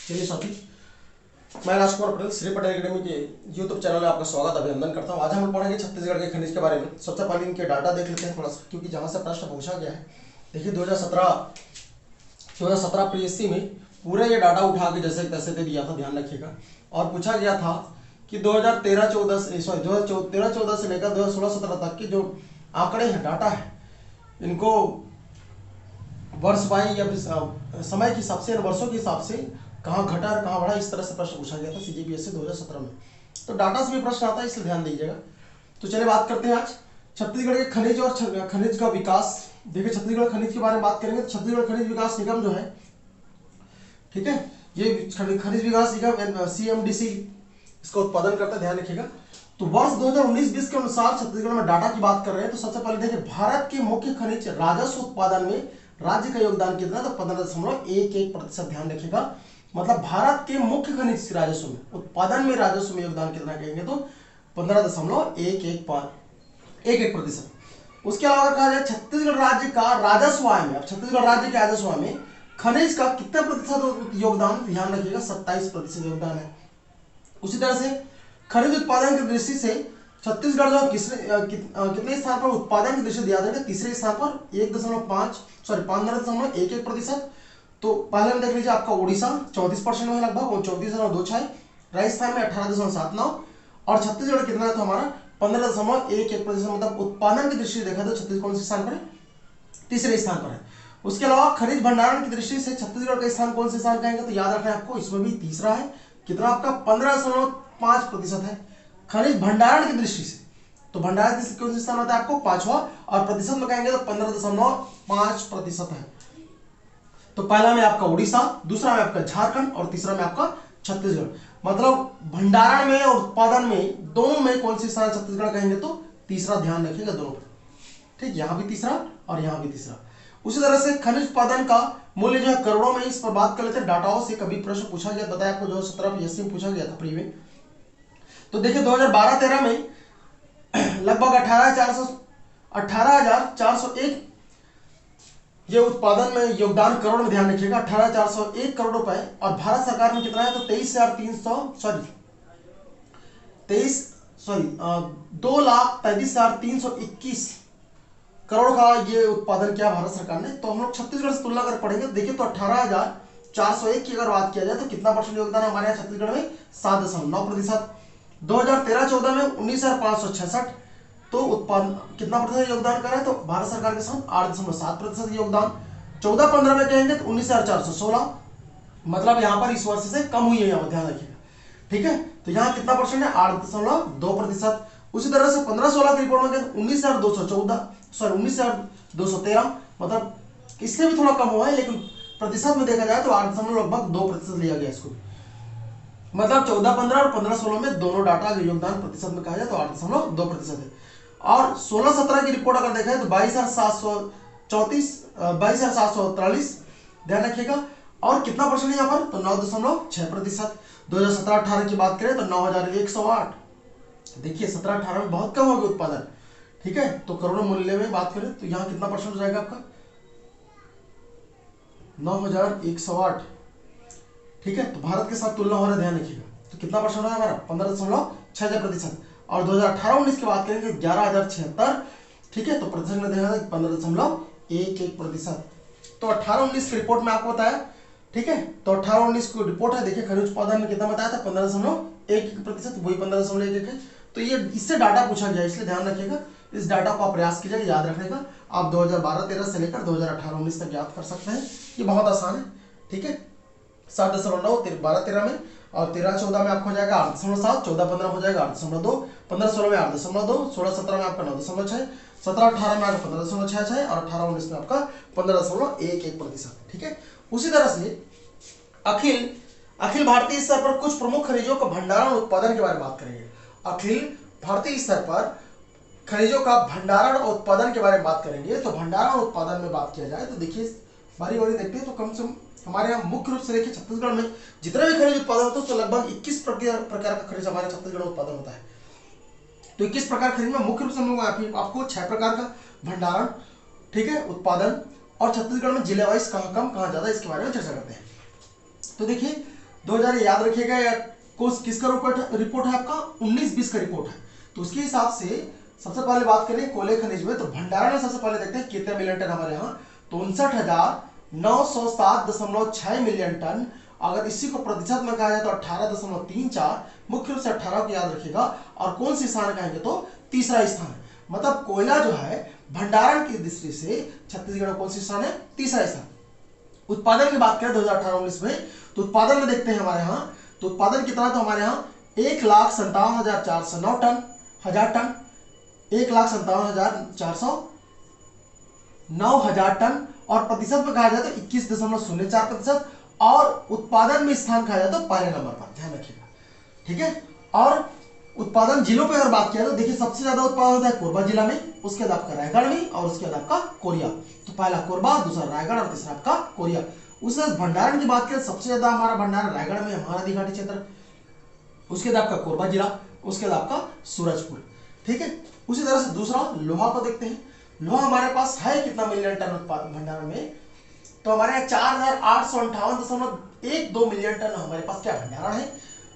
चलिए साथी, मैं राजकुमार पटेल श्री पटेल एकेडमी के यूट्यूब चैनल में आपका स्वागत अभिनंदन करता हूं। आज हम पढ़ेंगे छत्तीसगढ़ के खनिज के बारे में। सबसे पहले इनके डाटा देख लेते हैं थोड़ा सा, क्योंकि जहां से प्रश्न पूछा गया है। देखिए 2017 पीएससी में पूरा ये डाटा उठा के जैसे तैसे दे दिया था, ध्यान रखिएगा। और पूछा गया था कि 2013-14 से लेकर 2016-17 तक के जो आंकड़े हैं, डाटा है, इनको वर्ष बाई या समय के हिसाब से, वर्षों के हिसाब से कहाँ घटा और कहाँ बढ़ा, इस तरह से प्रश्न पूछा गया था सीजीपीएससी 2017 में। तो डाटा से भी प्रश्न आता है, इसलिए ध्यान दीजिएगा। तो चलिए बात करते हैं आज छत्तीसगढ़ के खनिज और खनिज का विकास। देखिए छत्तीसगढ़ खनिज के बारे में बात करेंगे तो छत्तीसगढ़ खनिज विकास निगम जो है, ठीक है, ये खनिज विकास निगम CMDC इसका उत्पादन करता है, ध्यान रखिएगा। तो वर्ष 2019-20 के अनुसार छत्तीसगढ़ में डाटा की बात कर रहे हैं। तो सबसे पहले देखिए भारत के मुख्य खनिज राजस्व उत्पादन में राज्य का योगदान कितना, तो 15.11%। ध्यान रखिएगा, मतलब भारत के मुख्य खनिज राजस्व में, उत्पादन में, राजस्व में योगदान कितना कहेंगे तो 15.11%। उसके अलावा कहा जाए छत्तीसगढ़ राज्य का राजस्व आय में, अब छत्तीसगढ़ राज्य के राजस्व आय में खनिज का कितना प्रतिशत योगदान, ध्यान रखिएगा 27% योगदान है। उसी तरह से खनिज उत्पादन की दृष्टि से छत्तीसगढ़ जो कितने स्थान पर उत्पादन की दृष्टि दिया जाएगा, तीसरे स्थान पर 15.11%। तो पहले में देख लीजिए आपका उड़ीसा 34% में लगभग, और 34.26, राजस्थान में 18.79, और छत्तीसगढ़ कितना है तो हमारा 15.11%। मतलब उत्पादन की दृष्टि देखा तो छत्तीसगढ़ कौन से स्थान पर है, तीसरे स्थान पर है। उसके अलावा खनिज भंडारण की दृष्टि से छत्तीसगढ़ का स्थान कौन से स्थान कहेंगे तो याद रखना है आपको, इसमें भी तीसरा है। कितना आपका 15.5% है खनिज भंडारण की दृष्टि से। तो भंडारण की दृष्टि कौन सा स्थान होता है आपको, पांचवा, और प्रतिशत में कहेंगे तो 15.5% है। तो पहला में आपका उड़ीसा, दूसरा में आपका झारखंड, और तीसरा में आपका छत्तीसगढ़। मतलब भंडारण में और उत्पादन में दोनों में कौन सी स्थान छत्तीसगढ़ कहेंगे तो तीसरा, ध्यान रखिएगा दोनों पर, ठीक, यहां भी तीसरा और यहां भी तीसरा। उसी तरह से खनिज उत्पादन का मूल्य जो है करोड़ों में, इस पर बात कर लेते हैं। डाटाओं से कभी प्रश्न पूछा गया, बताया आपको 2017 पीएससी में पूछा गया था प्री में। तो देखिए 2012-13 में लगभग 18,401 ये उत्पादन में योगदान करोड़ में, ध्यान रखिएगा 18,401 करोड़ रुपए। और भारत सरकार में कितना है तो 2,33,321 करोड़ का ये उत्पादन किया भारत सरकार ने। तो हम लोग छत्तीसगढ़ से तुलना कर पढ़ेंगे। देखिए तो 18,401 की अगर बात किया जाए तो कितना परसेंट योगदान है हमारे यहाँ छत्तीसगढ़ में, 7.9%। 2013-14 में 19,566, तो उत्पादन कितना प्रतिशत योगदान कर रहा है तो भारत सरकार के साथ 8.7% योगदान। 14-15 में कहेंगे तो 19,416, मतलब यहाँ पर इस वर्ष से कम हुई है, यहाँ ध्यान रखिएगा, ठीक है। तो यहाँ कितना परसेंट है, 8.2%। उसी तरह से 15-16 की रिपोर्ट में 19,213, मतलब इससे भी थोड़ा कम हुआ है, लेकिन प्रतिशत में देखा जाए तो 8.2% लिया गया इसको। मतलब 14-15 और 15-16 में दोनों डाटा अगर योगदान प्रतिशत में कहा जाए तो 8.2% है। और 16-17 की रिपोर्ट अगर देखा जाए तो 22,743, ध्यान रखिएगा। और कितना परसेंट है यहाँ पर तो 9.6%। 2017-18 की बात करें तो 9,108, देखिए 17-18 में बहुत कम हो गया उत्पादन, ठीक है। तो करोड़ों मूल्य में बात करें तो यहाँ कितना परसेंट हो जाएगा आपका 9,108, ठीक है। तो भारत के साथ तुलना हो रहा है, ध्यान रखिएगा। तो कितना परसेंट है हमारा 15.66%। और 2018-19 की बात करेंगे 11,076, ठीक है। तो प्रतिशत में देखा 15.11%। तो 18-19 की रिपोर्ट में आपको बताया, ठीक है। तो 18-19 की रिपोर्ट है, देखिए खनिज उत्पादन में कितना बताया था 15.11%, वही 15.11 है। तो ये इससे डाटा पूछा गया, इसलिए ध्यान रखिएगा, इस डाटा को आप प्रयास कीजिएगा याद रखने का। आप 2012-13 से लेकर 2018-19 तक याद कर सकते हैं, ये बहुत आसान है, ठीक है। 7.9 12-13 में, और 13-14 में आपको हो जाएगा 8.7, 14-15 हो जाएगा 8.2, 15-16 में 8.2, 16-17 में आपका 9.6, 17-18 में आपका 15.66, और 18-19 में आपका 15.11%, ठीक है। उसी तरह से अखिल भारतीय स्तर पर कुछ प्रमुख खनिजों का भंडारण उत्पादन के बारे में बात करेंगे। अखिल भारतीय स्तर पर खनिजों का भंडारण और उत्पादन के बारे में बात करेंगे। तो भंडारण और उत्पादन में बात किया जाए तो देखिए बारी बारी देखते हैं, तो कम से कम हमारे यहाँ मुख्य रूप से देखिए छत्तीसगढ़ में जितने भी खनिज उत्पादन होते हैं तो लगभग 21 प्रकार का खनिज हमारे छत्तीसगढ़ में उत्पादन होता है। तो 21 प्रकार खनिज में मुख्य रूप से हम लोग आपको 6 प्रकार का भंडारण, ठीक है, उत्पादन, और छत्तीसगढ़ में जिले वाइज कहाँ कम कहाँ ज्यादा, इसके बारे में चर्चा करते हैं। तो देखिए 2000 याद रखिएगा, या किसका रिपोर्ट है आपका 19-20 का रिपोर्ट है। तो उसके हिसाब से सबसे पहले बात करें कोयले खनिज में, तो भंडारण में सबसे पहले देखते हैं कितने मिलियन टन हमारे यहाँ, तो 59,907.6 मिलियन टन। अगर इसी को प्रतिशत में कहा जाए तो 18.34, मुख्य रूप से 18 को याद रखिएगा। और कौन सी स्थान कहेंगे तो तीसरा स्थान है, मतलब कोयला जो है भंडारण की दृष्टि से छत्तीसगढ़ कौन सी स्थान है, तीसरा स्थान। उत्पादन की बात करें 2018-19 में, तो उत्पादन में देखते हैं हमारे यहाँ, तो उत्पादन कितना था हमारे यहाँ 1,57,409 टन, 1,57,409 टन। और प्रतिशत में कहा जाए तो 21.04%। और उत्पादन में स्थान कहा जाए तो पहले नंबर पर, ध्यान रखिएगा, ठीक है। और उत्पादन जिलों पे अगर बात किया तो देखिए सबसे ज्यादा उत्पादन होता है कोरबा जिला में, उसके बाद आपका रायगढ़ में, और उसके बाद आपका कोरिया। तो पहला कोरबा, दूसरा रायगढ़ और तीसरा आपका कोरिया। उसके बाद भंडारण की बात करें, सबसे ज्यादा हमारा भंडारण रायगढ़ में, महानदी घाटी क्षेत्र, उसके बाद आपका कोरबा जिला, उसके बाद आपका सूरजपुर, ठीक है। उसी तरह से दूसरा लोहा को देखते हैं। लोहा हमारे पास है कितना मिलियन टन उत्पादन भंडारण में, तो हमारे यहाँ 4,858.12 मिलियन टन हमारे पास क्या भंडारण है।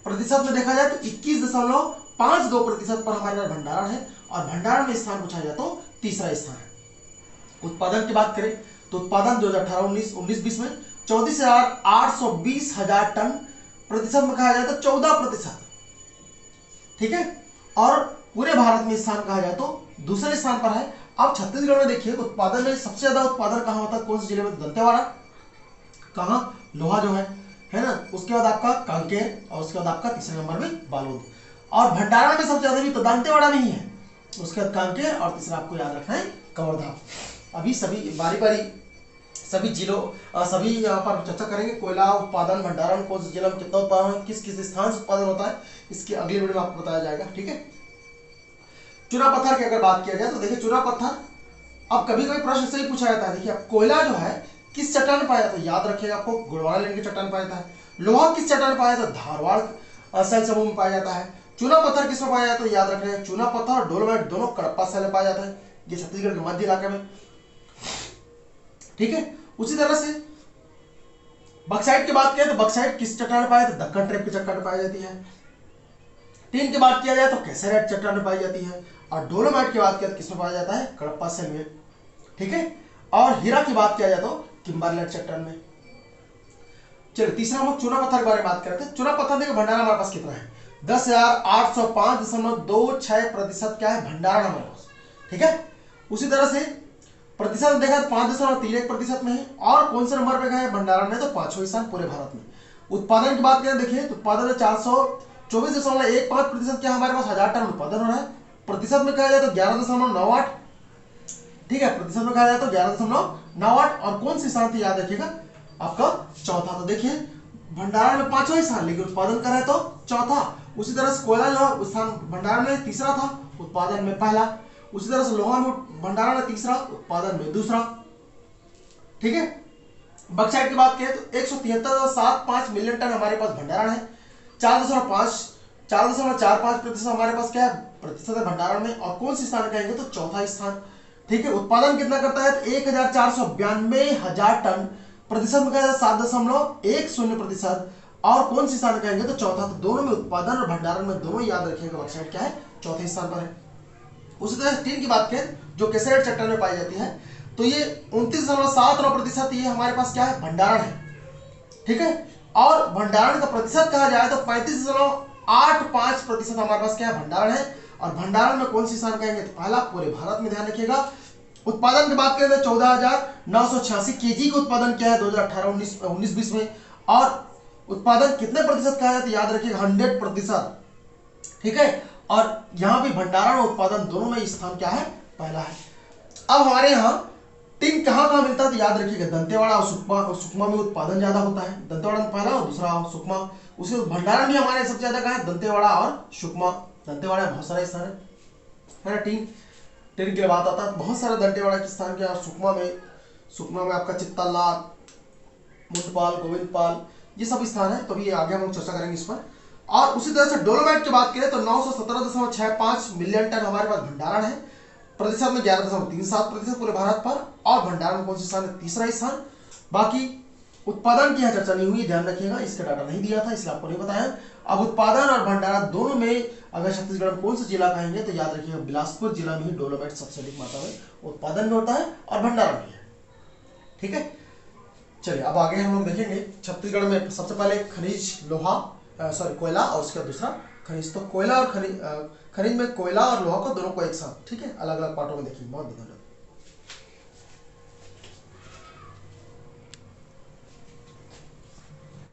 प्रतिशत में देखा जाए तो 21.52% पर हमारे पास भंडारण है। और भंडारण में स्थान पूछा जाए तो तीसरा स्थान है। उत्पादन की बात करें तो उत्पादन 2018-19 में 34,820,000 टन, प्रतिशत में कहा जाए तो 14%, ठीक है। और पूरे भारत में स्थान कहा जाए तो दूसरे स्थान पर है। अब छत्तीसगढ़ में देखिए उत्पादन में सबसे ज्यादा उत्पादन कहां होता है, कौन से जिले में, दंतेवाड़ा, कहां लोहा जो है ना, उसके बाद आपका कांकेर, और उसके बाद आपका तीसरे नंबर में बालोद। और भंडारण में सबसे ज्यादा भी तो दंतेवाड़ा में ही है, उसके बाद कांकेर, और तीसरा आपको याद रखना है कवर्धा। अभी सभी बारी बारी सभी जिलों सभी यहाँ पर चर्चा करेंगे, कोयला उत्पादन भंडारण कौन से जिला में कितना उत्पादन, किस किस स्थान से उत्पादन होता है, इसकी अगली वीडियो में आपको बताया जाएगा, ठीक है। चूना पत्थर की अगर बात किया जाए तो देखिए चूना पत्थर, अब कभी कभी प्रश्न से ही पूछा जाता है। देखिए अब कोयला जो है किस चट्टान में पाया जाता है, याद रखिएगा आपको गोंडवाना लैंड की चट्टान पाया जाता है। लोहा किस चट्टान में पाया जाता है, धारवाड़ शैल समूह में पाया जाता है। चूना पत्थर किसमें पाया जाता है, याद रखिएगा चूना पत्थर और डोलोमाइट दोनों कडप्पा शैल में पाया जाता है, ये छत्तीसगढ़ के मध्य इलाके में, ठीक है। उसी तरह से बक्साइट की बात करें तो बक्साइट किस चट्टान में पाया जाता है, दक्कन ट्रैप की चट्टान में पाई जाती है। टीन की बात किया जाए तो कैसेराइट चट्टान में पाई जाती है। और डोलोमाइट की बात किया तो किसमें पाया जाता है, कडप्पा शैल में, ठीक है। और हीरा की बात किया जाए तो किम्बरलैंड चट्टान में। चलिए तीसरा हम चूना पत्थर के बारे में बात करते हैं। चूना पत्थर देखिए भंडारण हमारे पास कितना है, 10,805.26% क्या है भंडारण हमारे पास, ठीक है। उसी तरह से प्रतिशत देखा तो 5.31% में है। और कौन से नंबर पे है भंडारण में, तो 5वां स्थान पूरे भारत में। उत्पादन की बात करें देखिए तो उत्पादन में 424.15% क्या हमारे पास 1000 टन उत्पादन हो रहा है। प्रतिशत में कहा जाए तो 11.98, ठीक है, प्रतिशत में कहा जाए तो 11.98। और कौन सी स्थान थी याद रखिएगा आपका चौथा। तो देखिए भंडारण में 5वां स्थान, लेकिन उत्पादन कर रहे तो चौथा। उसी तरह से कोयला जो स्थान भंडारण में तीसरा था, उत्पादन में पहला। उसी तरह से लोहा में भंडारण में तीसरा, उत्पादन में दूसरा, ठीक है। बक्साइट की बात करें तो 173.75 मिलियन टन हमारे पास भंडारण है। 4.45% हमारे पास क्या है प्रतिशत है भंडारण में। और कौन सी स्थान कहेंगे तो चौथा स्थान, ठीक है। उत्पादन कितना करता है तो 1,492,000 टन, प्रतिशत में कहा जाए 7.10%। और कौन सी स्थान कहेंगे तो चौथा। तो दोनों में उत्पादन और भंडारण में दोनों याद रखिएगा बक्साइट क्या है चौथे स्थान पर है। उसी तरह टीन की बात करें जो कैसेराइट चट्टान में पाई जाती है, तो ये 29.79% ये हमारे पास क्या है भंडारण है, ठीक है। और भंडारण का प्रतिशत कहा जाए तो 35.85% हमारे पास क्या है भंडारण है। और भंडारण में कौन सी स्थान कहेंगे तो पहला पूरे भारत में, ध्यान रखिएगा। उत्पादन की बात करें तो 14,986 केजी का उत्पादन किया है 2018-19 में। और उत्पादन कितने प्रतिशत कहा जाए तो याद रखिएगा 100%, ठीक है। और यहां भी भंडारण और उत्पादन दोनों में स्थान क्या है पहला है। अब हमारे यहाँ टिन कहां मिलता है तो याद रखिएगा दंतेवाड़ा और सुकमा में उत्पादन ज्यादा होता है। दंतेवाड़ा में पहला और दूसरा सुकमा। उसके भंडारण भी हमारे सबसे ज्यादा कहा है दंतेवाड़ा और सुकमा। दंतेवाड़ा में बहुत सारे स्थान है ना। टिन की बात आता है बहुत सारे दंतेवाड़ा के स्थान के। और सुकमा में आपका चित्तलनाथ, मुंडपाल, गोविंदपाल, ये सब स्थान है। तो अभी आगे हम लोग चर्चा करेंगे इस पर। और उसी तरह से डोलोमाइट की बात करें तो 917.65 मिलियन टन हमारे पास भंडारण है। प्रतिशत में 11.37% पूरे भारत पर। और भंडारण में कौन सा स्थान है तीसरा स्थान। बाकी उत्पादन की यहाँ चर्चा नहीं हुई, ध्यान रखिएगा, इसका डाटा नहीं दिया था इसलिए आपको नहीं बताया। अब उत्पादन और भंडारण दोनों में अगर छत्तीसगढ़ में कौन सा जिला कहेंगे तो याद रखिएगा बिलासपुर जिला में ही डोलोमाइट सबसे अधिक मात्रा में उत्पादन में होता है और भंडारण भी है। ठीक है, चलिए अब आगे हम लोग देखेंगे छत्तीसगढ़ में सबसे पहले खनिज लोहा कोयला और उसके बाद दूसरा खनिज। तो कोयला और खनिज में कोयला और लोहा को दोनों को एक साथ, ठीक है, अलग अलग पार्टों में देखिए, बहुत बढ़िया।